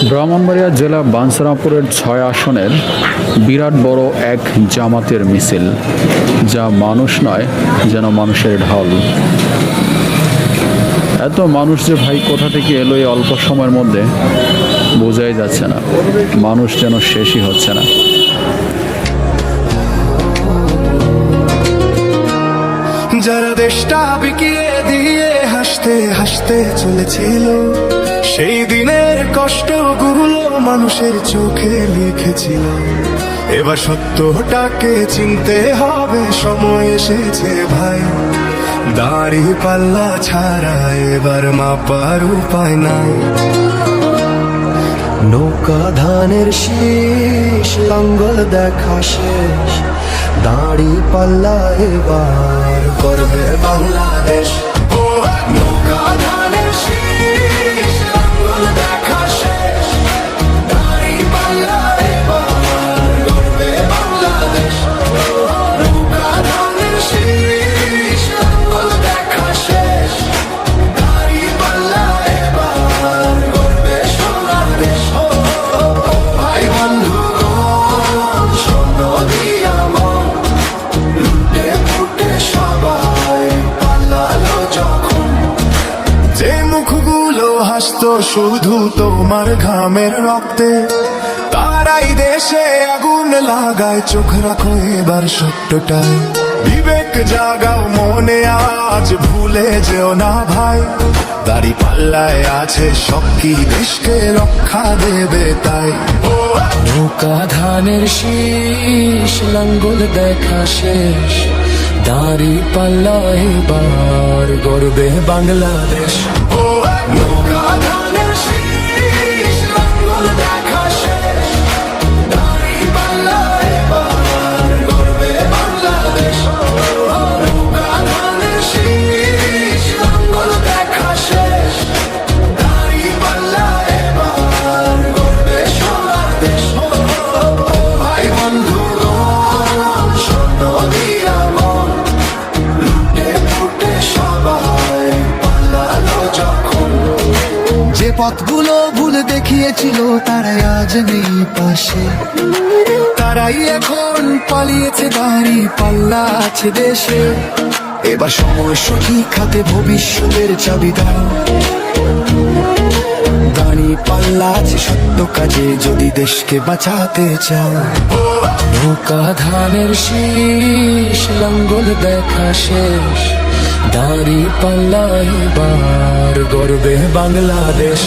ব্রাহ্মণবাড়িয়া জেলা বাঞ্ছারামপুরের ৬ আসনের বিরাট বড় এক জামাতের মিছিল, যা মানুষ নয় যেন মানুষের ঢল। এত মানুষ যে ভাই কোথা থেকে এলো এই অল্প সময়ের মধ্যে বোঝাই যাচ্ছে না। মানুষ যেন শেষই হচ্ছে না। যারা দেশটা বিকিয়ে দিয়ে হাসতে হাসতে চলেছিল, সেই দিনের কষ্টগুলো মানুষের চোখে লিখেছিল। এবার সত্যটাকে চিনতে হবে, সময় এসেছে ভাই। দাড়ি পাল্লা ছাড়া এবার মাপার উপায় নাই। নৌকা ধানের শীষ, লাঙ্গল দেখা শেষ, দাড়ি পাল্লা এবার করবে বাংলাদেশ। নৌকা ধানের শীষ, লাঙ্গল দেখা শেষ, দাড়ি পাল্লা এবার করবে বাংলাদেশ। নৌকা ধানের শীষ, লাঙ্গল দেখা শেষ, দাড়ি পাল্লা এবার করবে সোনার দেশ। ভাই বন্ধুগণ, শোনো দিয়া মন, লুটে ফুটে সবাই পালালো যখন। যে মুখগুলো হাসতো শুধু তোমার ঘামের রক্তে, তারাই দেশে আগুন লাগায়। চোখ রাখো এবার সত্যটাই, বিবেক জাগাও মনে, আজ ভুলে যেও না ভাই। দাড়ি পাল্লায় আছে শক্তি, দেশকে রক্ষা দেবে তাই। নৌকা ধানের শীষ, লাঙ্গল দেখা শেষ, দাড়ি পাল্লা এবার গর্বে বাংলাদেশ। নৌকা ধানের শীষ, লাঙ্গল দেখা শেষ, দাড়ি পাল্লা এবার গর্বে বাংলাদেশ। নৌকা ধানের শীষ, লাঙ্গল দেখা শেষ, দাড়ি পাল্লা এবার গর্বে সোনার দেশ। ভাই বন্ধুগণ, শোনো দিয়া মন, লুটে ফুটে সবাই পালালো যখন। যে পথগুলো ভুল দেখিয়েছিল তারাই আজ নেই পাশে, তারাই এখন পালিয়েছে, দাড়ি পাল্লা আছে দেশে। এবার সময় সঠিক হাতে, ভবিষ্যতের চাবি দাও। দাড়ি পাল্লা আছে সত্য কাজে, যদি দেশকে বাঁচাতে চাও। নৌকা ধানের শীষ, লাঙ্গল দেখা শেষ, দাড়ি পাল্লা এবার গর্বে বাংলাদেশ।